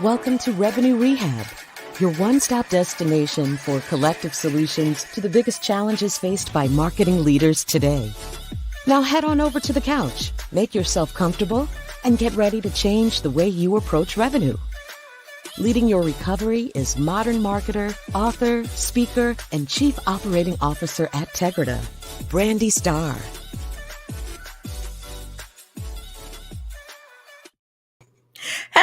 Welcome to Revenue Rehab, your one-stop destination for collective solutions to the biggest challenges faced by marketing leaders today. Now head on over to the couch, make yourself comfortable, and get ready to change the way you approach revenue. Leading your recovery is modern marketer, author, speaker, and chief operating officer at Tegrita, Brandi Starr.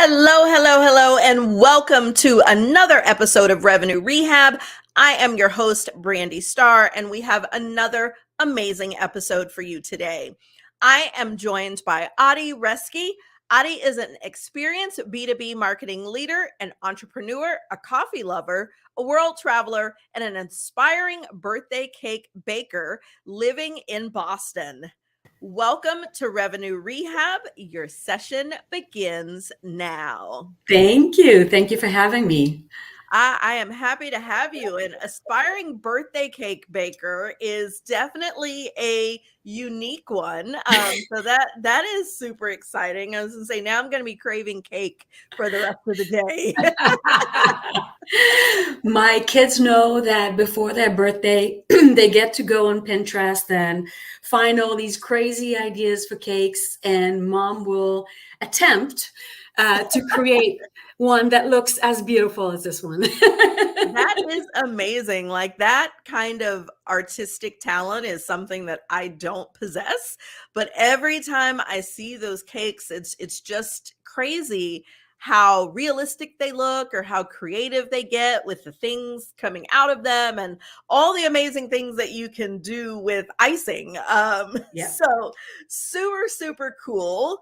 Hello, and welcome to another episode of Revenue Rehab. I am your host, Brandi Starr, and we have another amazing episode for you today. I am joined by Adi Reske. Adi is an experienced B2B marketing leader, an entrepreneur, a coffee lover, a world traveler, and an inspiring birthday cake baker living in Boston. Welcome to Revenue Rehab. Your session begins now. Thank you. Thank you for having me. I am happy to have you. An aspiring birthday cake baker is definitely a unique one. So that is super exciting. I was going to say, now I'm going to be craving cake for the rest of the day. My kids know that before their birthday, they get to go on Pinterest and find all these crazy ideas for cakes, and mom will attempt to create one that looks as beautiful as this one. That is amazing. Like, that kind of artistic talent is something that I don't possess, but every time I see those cakes, it's just crazy how realistic they look or how creative they get with the things coming out of them and all the amazing things that you can do with icing. So super cool.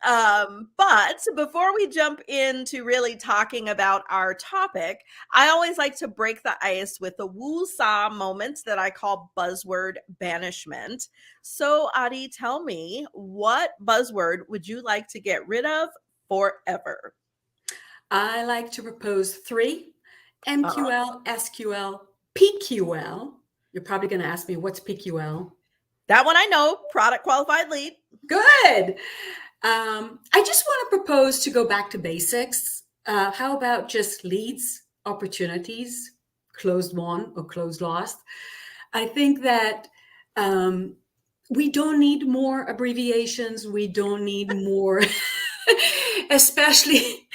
But before we jump into really talking about our topic, I always like to break the ice with a woo-saw moment that I call buzzword banishment. So Adi, tell me, what buzzword would you like to get rid of forever? I like to propose 3: MQL, SQL, PQL. You're probably going to ask me, what's PQL? That one I know, product qualified lead. Good. I just want to propose to go back to basics. How about just leads, opportunities, closed won or closed lost? I think that we don't need more abbreviations. We don't need more, especially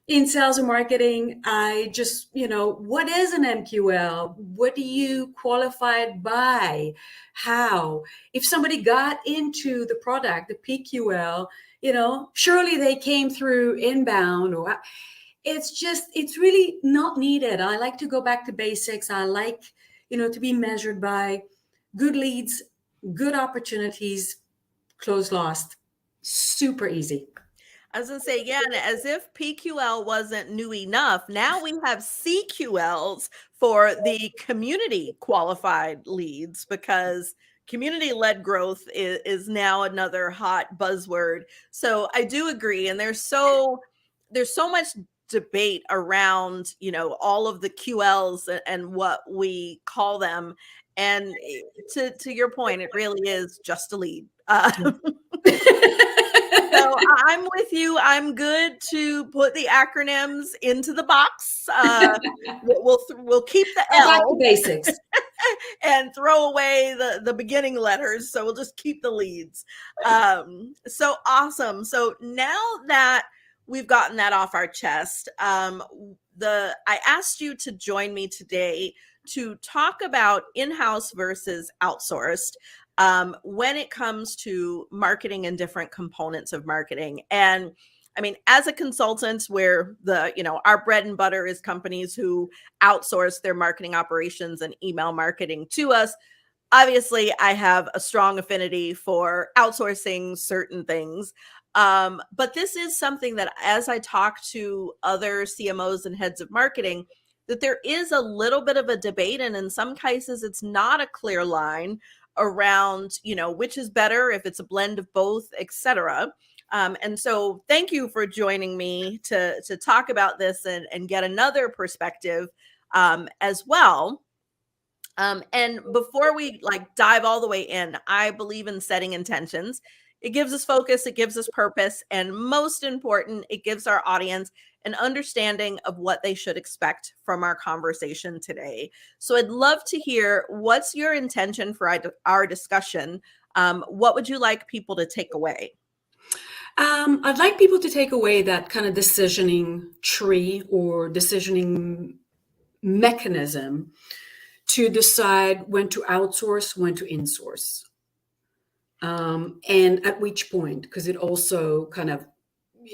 in sales and marketing. I just, what is an MQL? What do you qualify it by? How? If somebody got into the product, the PQL, surely they came through inbound, or it's really not needed. I like to go back to basics. I like, to be measured by good leads, good opportunities, closed lost. Super easy. I was going to say, yeah, and as if PQL wasn't new enough, now we have CQLs for the community qualified leads, because community-led growth is now another hot buzzword. So I do agree. And there's so much debate around, all of the QLs and what we call them. And to your point, it really is just a lead. So I'm with you. I'm good to put the acronyms into the box. We'll keep the L. Back to basics. And throw away the beginning letters. So we'll just keep the leads. So awesome. So now that we've gotten that off our chest, I asked you to join me today to talk about in-house versus outsourced. When it comes to marketing and different components of marketing. And I mean, as a consultant, where our bread and butter is companies who outsource their marketing operations and email marketing to us, obviously I have a strong affinity for outsourcing certain things. But this is something that, as I talk to other CMOs and heads of marketing, that there is a little bit of a debate. And in some cases, it's not a clear line around, which is better, if it's a blend of both, etc. And so thank you for joining me to talk about this and get another perspective as well. And before we like dive all the way in, I believe in setting intentions. It gives us focus, it gives us purpose, and most important, it gives our audience an understanding of what they should expect from our conversation today. So I'd love to hear, what's your intention for our discussion? What would you like people to take away? I'd like people to take away that kind of decisioning tree or decisioning mechanism to decide when to outsource, when to insource, and at which point, because it also kind of,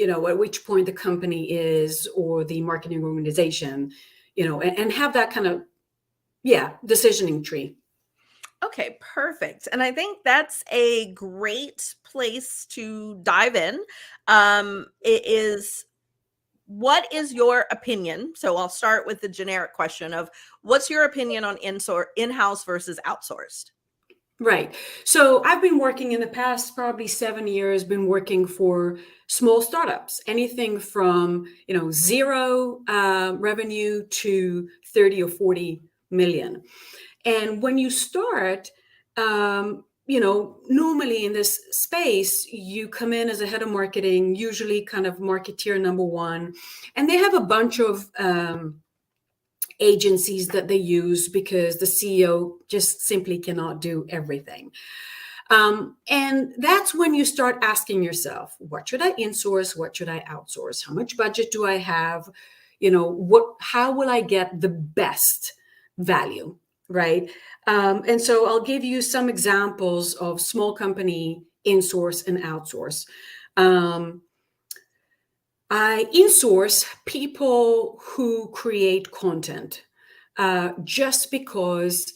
at which point the company is or the marketing organization, and have that kind of, decisioning tree. Okay, perfect. And I think that's a great place to dive in. What is your opinion? So I'll start with the generic question of, what's your opinion on in-house versus outsourced? Right. So I've been working in the past probably 7 years, been working for small startups, anything from, zero revenue to 30 or 40 million. And when you start, normally in this space, you come in as a head of marketing, usually kind of marketeer number one, and they have a bunch of agencies that they use because the CEO just simply cannot do everything. And that's when you start asking yourself, what should I insource? What should I outsource? How much budget do I have? How will I get the best value? Right. And so I'll give you some examples of small company insource and outsource. I insource people who create content just because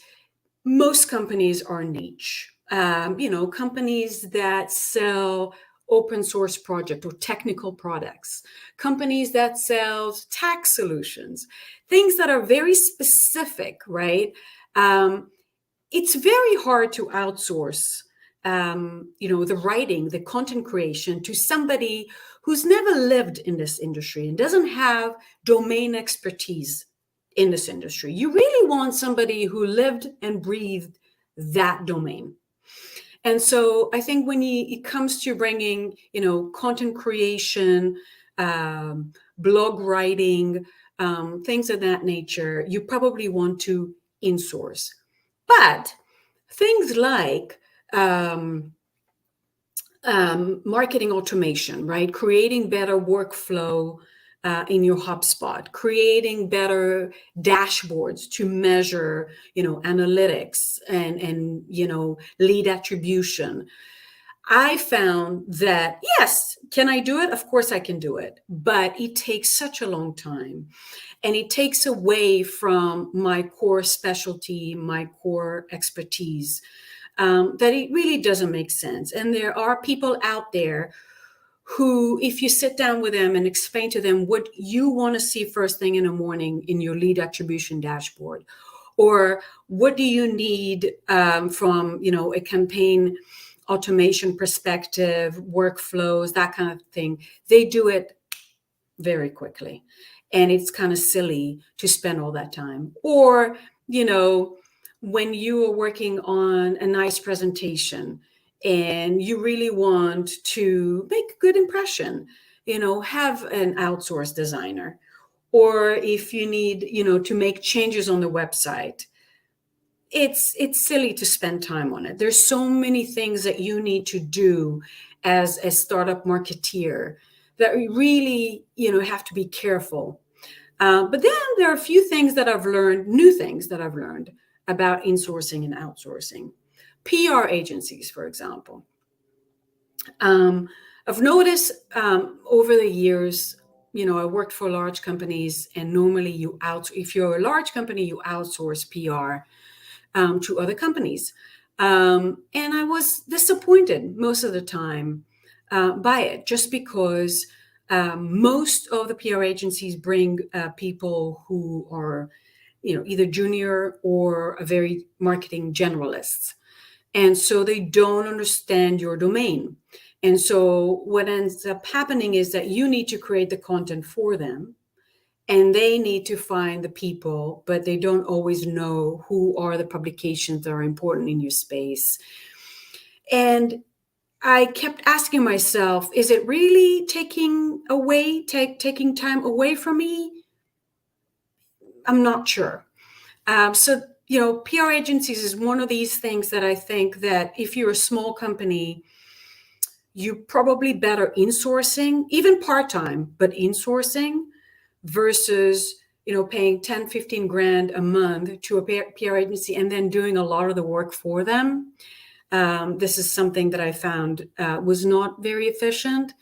most companies are niche. Companies that sell open source project or technical products, companies that sell tax solutions, things that are very specific, right? It's very hard to outsource, the writing, the content creation to somebody who's never lived in this industry and doesn't have domain expertise in this industry. You really want somebody who lived and breathed that domain. And so I think when it comes to bringing, content creation, blog writing, things of that nature, you probably want to insource. But things like marketing automation, right? Creating better workflow in your HubSpot, creating better dashboards to measure, analytics and lead attribution. I found that, yes, can I do it? Of course I can do it, but it takes such a long time. And it takes away from my core specialty, my core expertise, that it really doesn't make sense. And there are people out there who, if you sit down with them and explain to them what you want to see first thing in the morning in your lead attribution dashboard, or what do you need from, a campaign automation perspective, workflows, that kind of thing, they do it very quickly. And it's kind of silly to spend all that time. Or, when you are working on a nice presentation and you really want to make a good impression, have an outsourced designer. Or if you need, to make changes on the website, it's silly to spend time on it. There's so many things that you need to do as a startup marketeer that we really, have to be careful. But then there are a few things that I've learned, new things that I've learned about insourcing and outsourcing. PR agencies, for example. I've noticed over the years, I worked for large companies, and normally if you're a large company, you outsource PR to other companies. And I was disappointed most of the time by it, just because most of the PR agencies bring people who are, either junior or a very marketing generalists. And so they don't understand your domain. And so what ends up happening is that you need to create the content for them. and they need to find the people, but they don't always know who are the publications that are important in your space. And I kept asking myself, is it really taking time away from me? I'm not sure. So, PR agencies is one of these things that I think that if you're a small company, you probably better insourcing, even part-time, but insourcing versus, paying 10, 15 grand a month to a PR agency and then doing a lot of the work for them. This is something that I found was not very efficient.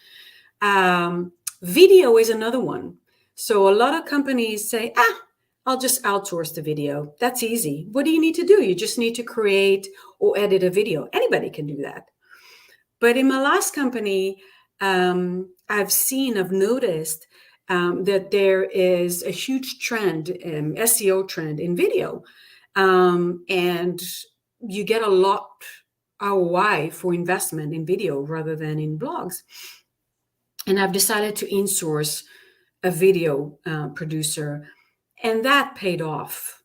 Video is another one. So a lot of companies say, I'll just outsource the video. That's easy. What do you need to do? You just need to create or edit a video. Anybody can do that. But in my last company, I've noticed that there is a huge trend, SEO trend in video. And you get a lot ROI for investment in video rather than in blogs. And I've decided to insource a video producer, and that paid off.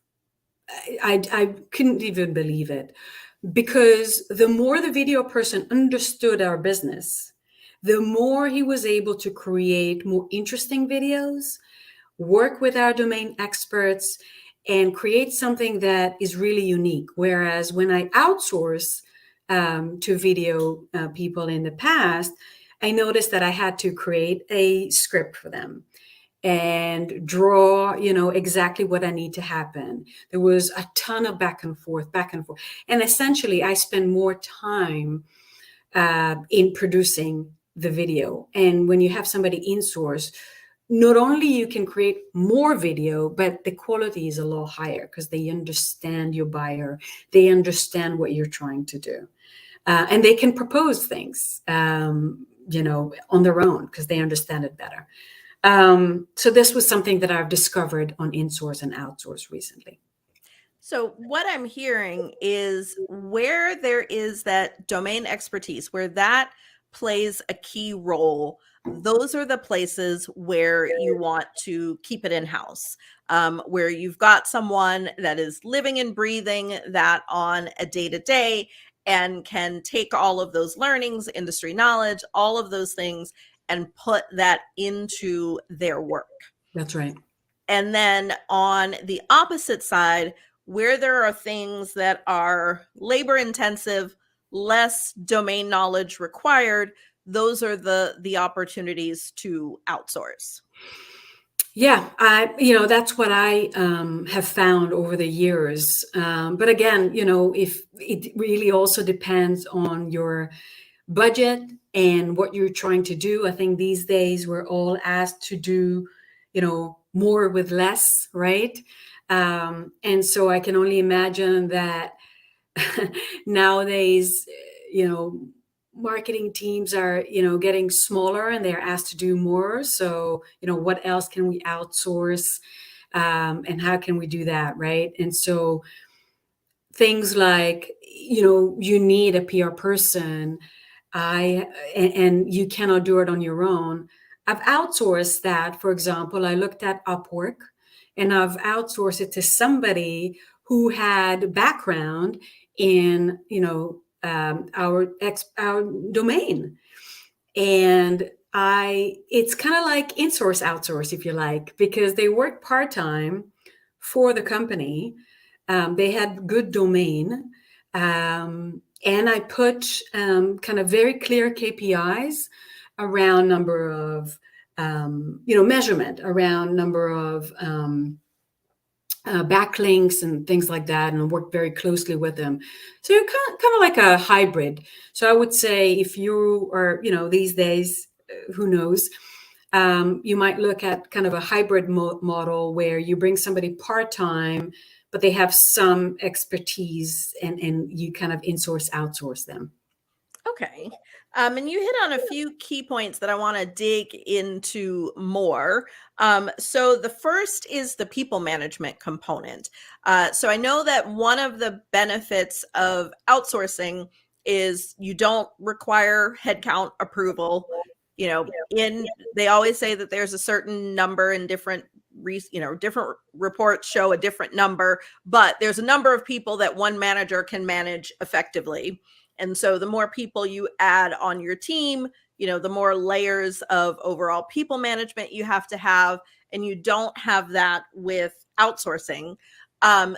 I couldn't even believe it, because the more the video person understood our business, the more he was able to create more interesting videos, work with our domain experts, and create something that is really unique. Whereas when I outsource to video people in the past, I noticed that I had to create a script for them and draw, exactly what I need to happen. There was a ton of back and forth. And essentially, I spend more time in producing the video. And when you have somebody in-source, not only you can create more video, but the quality is a lot higher because they understand your buyer. They understand what you're trying to do. And they can propose things, on their own because they understand it better. So this was something that I've discovered on insource and outsource recently. So what I'm hearing is where there is that domain expertise, where that plays a key role, those are the places where you want to keep it in-house, where you've got someone that is living and breathing that on a day-to-day and can take all of those learnings, industry knowledge, all of those things, and put that into their work. That's right. And then on the opposite side, where there are things that are labor intensive, less domain knowledge required, those are the opportunities to outsource. Yeah, that's what I have found over the years. But again, if it really also depends on your budget and what you're trying to do. I think these days we're all asked to do, more with less, right? And so I can only imagine that nowadays, marketing teams are, getting smaller and they're asked to do more. So, what else can we outsource? And how can we do that, right? And so things like, you need a PR person, and you cannot do it on your own. I've outsourced that. For example, I looked at Upwork and I've outsourced it to somebody who had background in, our domain. And it's kind of like insource, outsource, if you like, because they work part-time for the company. They had good domain. And I put kind of very clear KPIs around number of, measurement, around number of backlinks and things like that, and work very closely with them. So you're kind of like a hybrid. So I would say if you are, these days, who knows, you might look at kind of a hybrid model where you bring somebody part-time, but they have some expertise and you kind of insource, outsource them. Okay. And you hit on a few key points that I want to dig into more. So the first is the people management component. So I know that one of the benefits of outsourcing is you don't require headcount approval. They always say that there's a certain number in different different reports show a different number, but there's a number of people that one manager can manage effectively. And so the more people you add on your team, the more layers of overall people management you have to have, and you don't have that with outsourcing.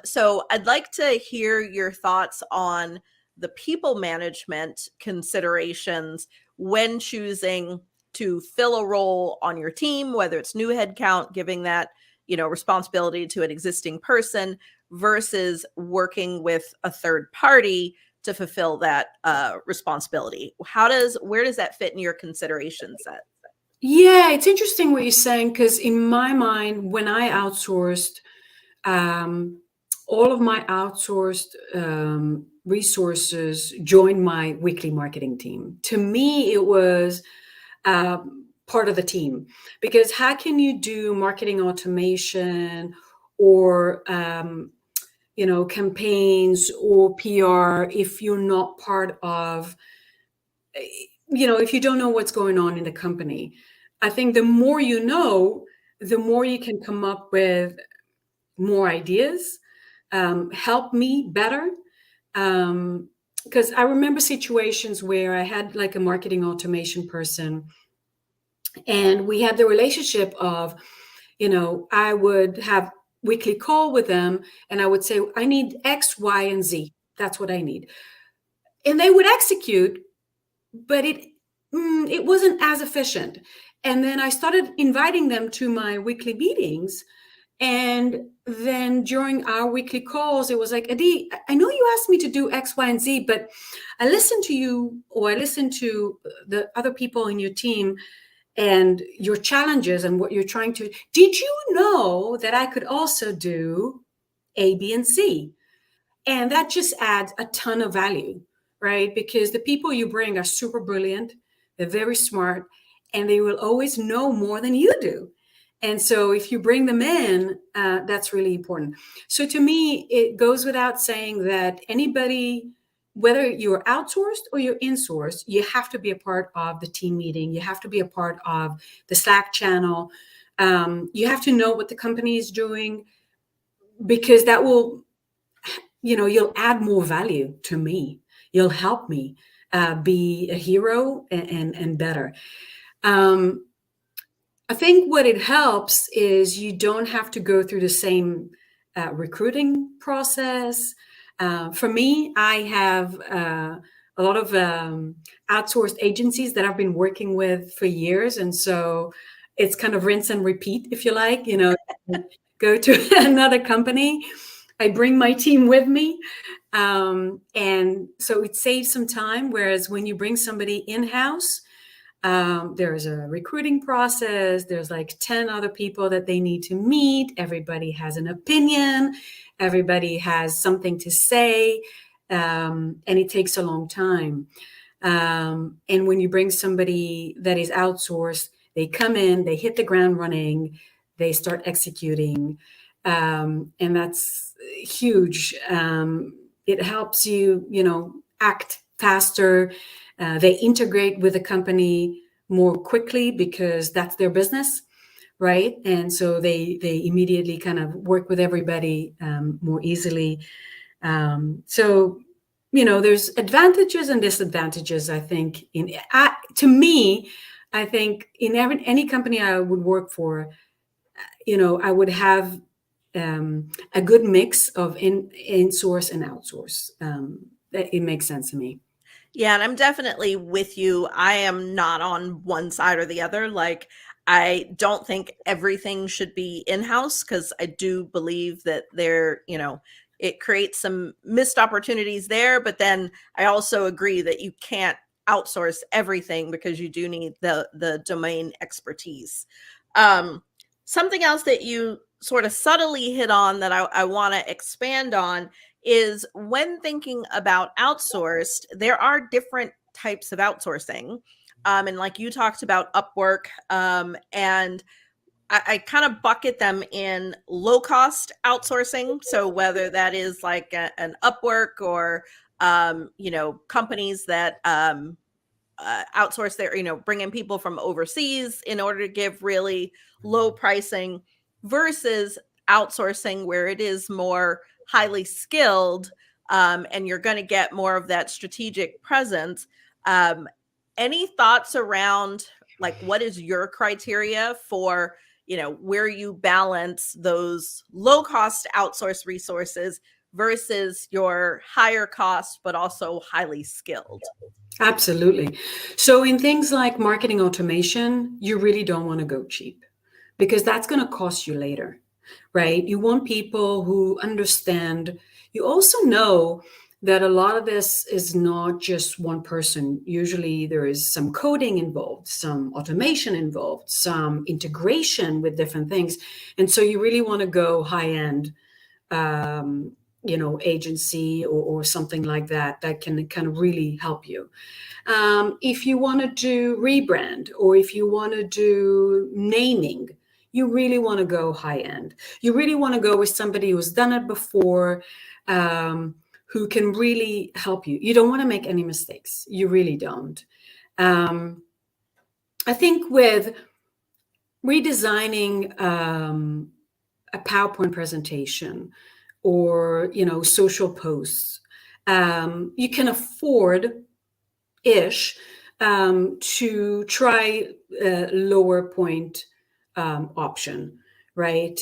So I'd like to hear your thoughts on the people management considerations when choosing to fill a role on your team, whether it's new headcount, giving that, responsibility to an existing person versus working with a third party to fulfill that responsibility. Where does that fit in your consideration set? Yeah, it's interesting what you're saying, because in my mind, when I outsourced, all of my outsourced resources joined my weekly marketing team. To me, it was part of the team, because how can you do marketing automation or campaigns or PR if you're not part of, if you don't know what's going on in the company? I think the more you know, the more you can come up with more ideas, help me better. Because I remember situations where I had like a marketing automation person, and we had the relationship of, I would have weekly call with them, and I would say, I need X, Y, and Z. That's what I need. And they would execute, but it wasn't as efficient. And then I started inviting them to my weekly meetings. And then during our weekly calls, it was like, Adi, I know you asked me to do X, Y, and Z, but I listened to you, or I listened to the other people in your team and your challenges and what you're trying to. Did you know that I could also do A, B, and C? And that just adds a ton of value, right? Because the people you bring are super brilliant, they're very smart, and they will always know more than you do. And so if you bring them in, that's really important. So to me, it goes without saying that anybody, whether you're outsourced or you're insourced, you have to be a part of the team meeting. You have to be a part of the Slack channel. You have to know what the company is doing, because that will, you'll add more value to me. You'll help me be a hero and better. I think what it helps is you don't have to go through the same recruiting process. For me, I have a lot of outsourced agencies that I've been working with for years. And so it's kind of rinse and repeat, if you like, go to another company. I bring my team with me. And so it saves some time. Whereas when you bring somebody in-house, there's a recruiting process. There's like 10 other people that they need to meet. Everybody has an opinion. Everybody has something to say. And it takes a long time. And when you bring somebody that is outsourced, they come in, they hit the ground running, they start executing. And that's huge. It helps you, act faster. They integrate with the company more quickly because that's their business, right? And so they immediately kind of work with everybody more easily. So, there's advantages and disadvantages, I think. To me, I think in any company I would work for, I would have a good mix of in-source and outsource. It makes sense to me. Yeah, and I'm definitely with you. I am not on one side or the other. Like, I don't think everything should be in-house, because I do believe that it creates some missed opportunities there. But then I also agree that you can't outsource everything, because you do need the domain expertise. Something else that you sort of subtly hit on that I want to expand on is, when thinking about outsourced, there are different types of outsourcing. And like you talked about Upwork, and I kind of bucket them in low cost outsourcing. So whether that is like an Upwork or, companies that outsource their, bring in people from overseas in order to give really low pricing. versus outsourcing where it is more highly skilled, and you're going to get more of that strategic presence. Um, any thoughts around like what is your criteria for, where you balance those low cost outsourced resources versus your higher cost but also highly skilled? Absolutely. So in things like marketing automation, you really don't want to go cheap because that's going to cost you later, right? You want people who understand. You also know that a lot of this is not just one person. Usually there is some coding involved, some automation involved, some integration with different things. And so you really want to go high end, um, agency or something like that can kind of really help you. If you want to do rebrand or if you want to do naming, you really want to go high end. You really want to go with somebody who's done it before, who can really help you. You don't want to make any mistakes. You really don't. I think with redesigning a PowerPoint presentation or social posts, you can afford ish to try a lower point option, right?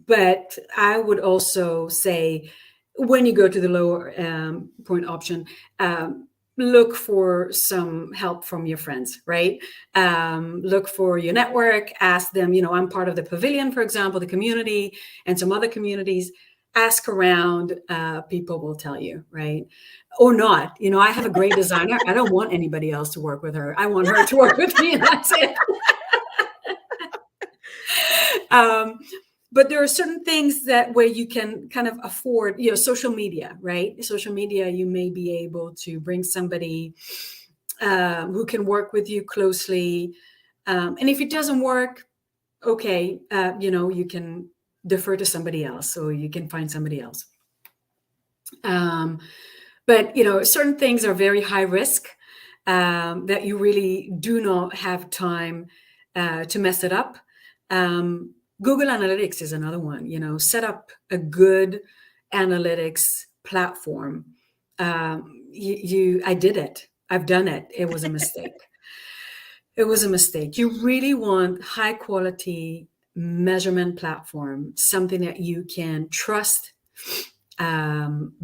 But I would also say when you go to the lower point option, look for some help from your friends, right? Look for your network, ask them, I'm part of the pavilion, for example, the community and some other communities. Ask around, people will tell you, right? Or not. I have a great designer. I don't want anybody else to work with her. I want her to work with me, and that's it. But there are certain things that where you can kind of afford, social media, right? Social media, you may be able to bring somebody who can work with you closely. And if it doesn't work, okay, you can defer to somebody else, or you can find somebody else. But certain things are very high risk, that you really do not have time to mess it up. Google Analytics is another one. Set up a good analytics platform. I did it. I've done it. It was a mistake. It was a mistake. You really want high quality measurement platform, something that you can trust,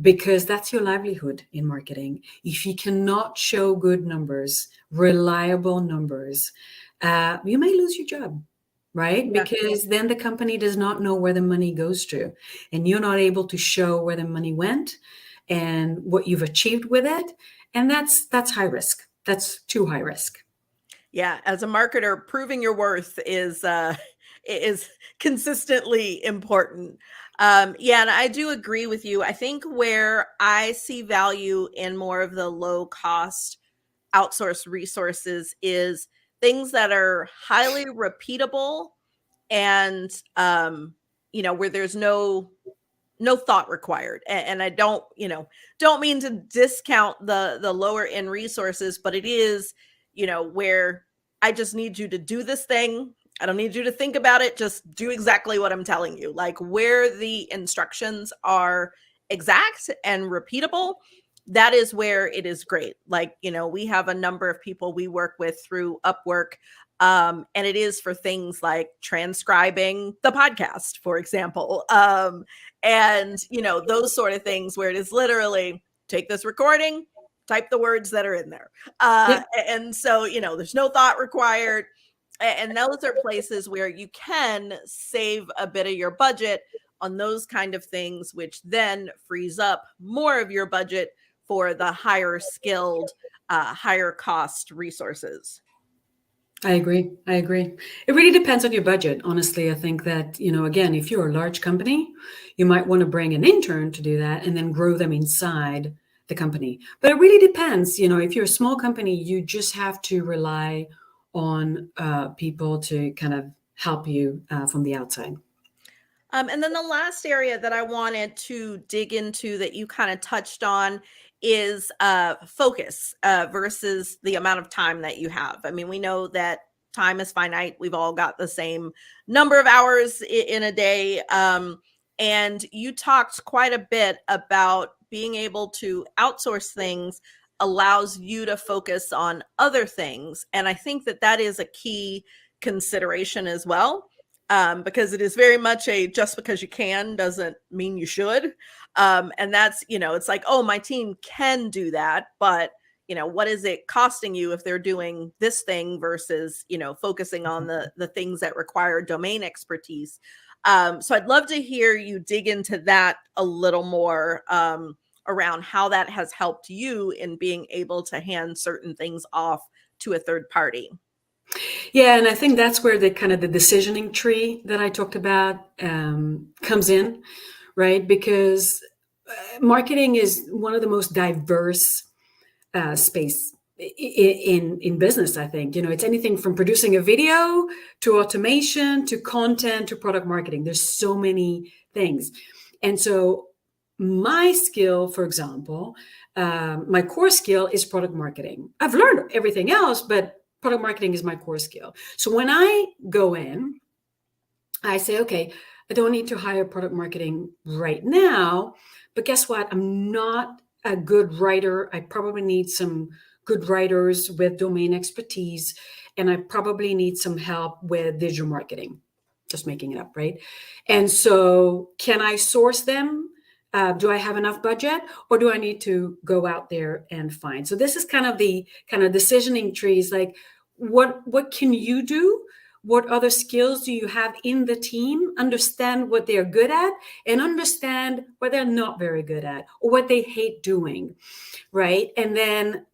because that's your livelihood in marketing. If you cannot show good numbers, reliable numbers, you may lose your job, right? Yeah. Because then the company does not know where the money goes to, and you're not able to show where the money went and what you've achieved with it. And that's high risk. That's too high risk. Yeah, as a marketer, proving your worth is consistently important. Yeah, and I do agree with you. I think where I see value in more of the low cost outsourced resources is things that are highly repeatable and where there's no thought required. And I don't mean to discount the lower end resources, but it is, where I just need you to do this thing. I don't need you to think about it. Just do exactly what I'm telling you. Like where the instructions are exact and repeatable, that is where it is great. Like, we have a number of people we work with through Upwork. And it is for things like transcribing the podcast, for example. And those sort of things where it is literally take this recording, type the words that are in there. Yep. And so, there's no thought required. And those are places where you can save a bit of your budget on those kind of things, which then frees up more of your budget for the higher skilled, higher cost resources. I agree. It really depends on your budget. Honestly, I think that, again, if you're a large company, you might want to bring an intern to do that and then grow them inside the company. But it really depends. If you're a small company, you just have to rely on people to kind of help you from the outside. And then the last area that I wanted to dig into that you kind of touched on is focus versus the amount of time that you have. I mean, we know that time is finite. We've all got the same number of hours in a day. And you talked quite a bit about being able to outsource things allows you to focus on other things. And I think that that is a key consideration as well, because it is very much a just because you can doesn't mean you should. And that's, it's like, oh, my team can do that, but what is it costing you if they're doing this thing versus, focusing on the things that require domain expertise. So I'd love to hear you dig into that a little more, around how that has helped you in being able to hand certain things off to a third party. Yeah, and I think that's where the kind of the decisioning tree that I talked about comes in, right? Because marketing is one of the most diverse space in business. I think, it's anything from producing a video to automation to content to product marketing. There's so many things. And so my skill, for example, my core skill is product marketing. I've learned everything else, but product marketing is my core skill. So when I go in, I say, okay, I don't need to hire product marketing right now, but guess what? I'm not a good writer. I probably need some good writers with domain expertise, and I probably need some help with digital marketing. Just making it up, right? And so can I source them? Do I have enough budget, or do I need to go out there and find? So this is kind of the decisioning trees, like what can you do? What other skills do you have in the team? Understand what they're good at and understand what they're not very good at or what they hate doing, right? And then,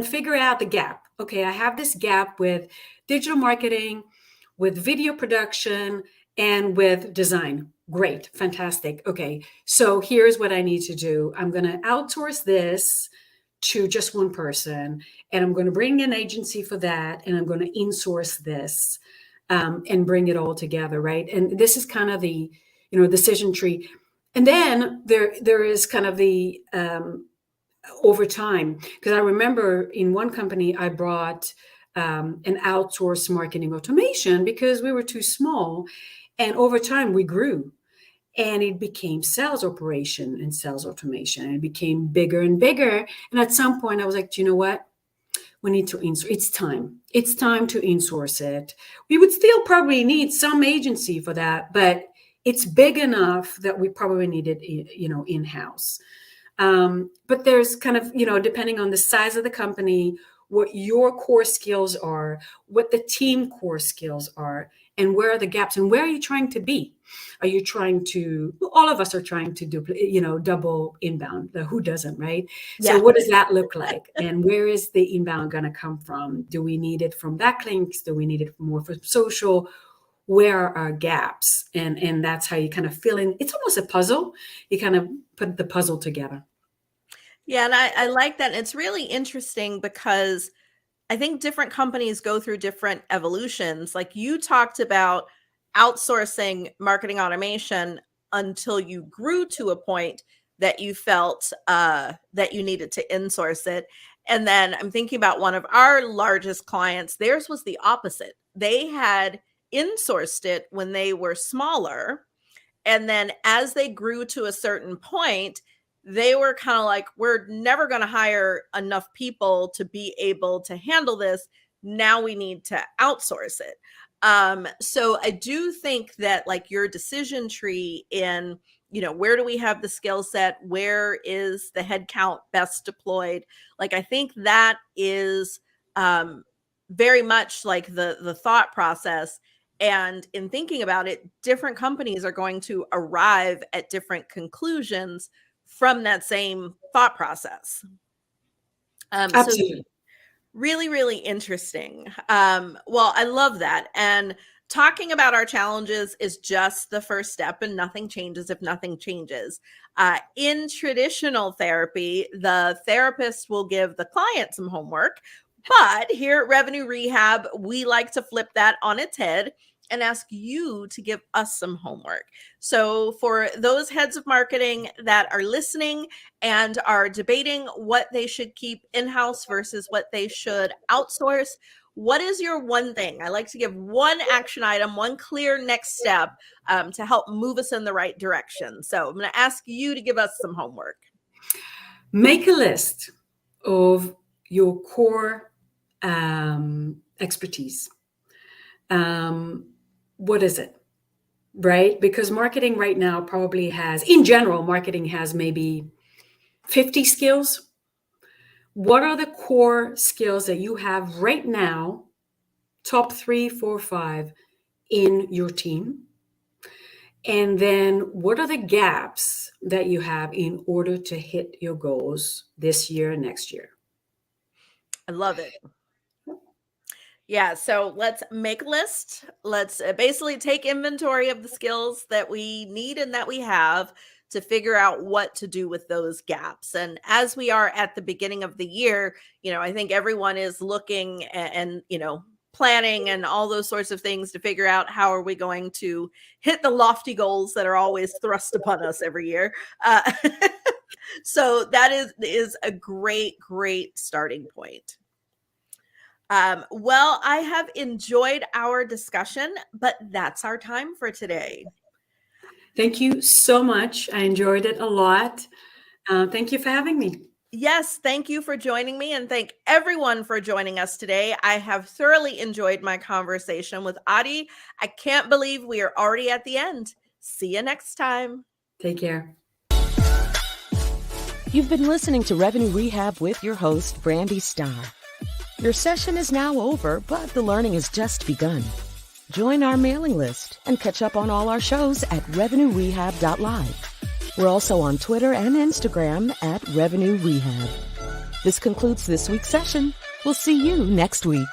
figure out the gap. Okay, I have this gap with digital marketing, with video production, and with design. Great, fantastic. Okay, so here's what I need to do. I'm going to outsource this to just one person, and I'm going to bring an agency for that, and I'm going to insource this and bring it all together, right? And this is kind of the decision tree. And then there is kind of the over time, because I remember in one company I brought an outsourced marketing automation because we were too small, and over time we grew. And it became sales operation and sales automation. And it became bigger and bigger. And at some point I was like, do you know what? We need to insource. It's time. It's time to insource it. We would still probably need some agency for that, but it's big enough that we probably need it, in-house. But there's kind of, depending on the size of the company, what your core skills are, what the team core skills are, and where are the gaps, and where are you trying to be? Are you trying to, all of us are trying to do, double inbound. Who doesn't, right? Yeah. So what does that look like? And where is the inbound going to come from? Do we need it from backlinks? Do we need it more from social? Where are our gaps? And that's how you kind of fill in. It's almost a puzzle. You kind of put the puzzle together. Yeah, and I like that. It's really interesting because I think different companies go through different evolutions. Like you talked about outsourcing marketing automation until you grew to a point that you felt that you needed to insource it. And then I'm thinking about one of our largest clients. Theirs was the opposite. They had insourced it when they were smaller. And then as they grew to a certain point, they were kind of like, we're never going to hire enough people to be able to handle this. Now we need to outsource it. So I do think that like your decision tree in, where do we have the skill set? Where is the headcount best deployed? Like, I think that is very much like the thought process. And in thinking about it, different companies are going to arrive at different conclusions from that same thought process. Absolutely. So really, really interesting. Well, I love that. And talking about our challenges is just the first step, and nothing changes if nothing changes. In traditional therapy, the therapist will give the client some homework. But here at Revenue Rehab, we like to flip that on its head. and ask you to give us some homework. So for those heads of marketing that are listening and are debating what they should keep in-house versus what they should outsource, what is your one thing? I like to give one action item, one clear next step to help move us in the right direction. So I'm going to ask you to give us some homework. Make a list of your core expertise. What is it? Right? Because marketing right now probably has, in general, marketing has maybe 50 skills. What are the core skills that you have right now, top 3, 4, 5 in your team? And then what are the gaps that you have in order to hit your goals this year and next year? I love it. Yeah, so let's make a list. Let's basically take inventory of the skills that we need and that we have to figure out what to do with those gaps. And as we are at the beginning of the year, I think everyone is looking and planning and all those sorts of things to figure out how are we going to hit the lofty goals that are always thrust upon us every year. So that is a great starting point. Well, I have enjoyed our discussion, but that's our time for today. Thank you so much. I enjoyed it a lot. Thank you for having me. Yes, thank you for joining me, and thank everyone for joining us today. I have thoroughly enjoyed my conversation with Adi. I can't believe we are already at the end. See you next time. Take care. You've been listening to Revenue Rehab with your host, Brandi Starr. Your session is now over, but the learning has just begun. Join our mailing list and catch up on all our shows at revenuerehab.live. We're also on Twitter and Instagram at Revenue Rehab. This concludes this week's session. We'll see you next week.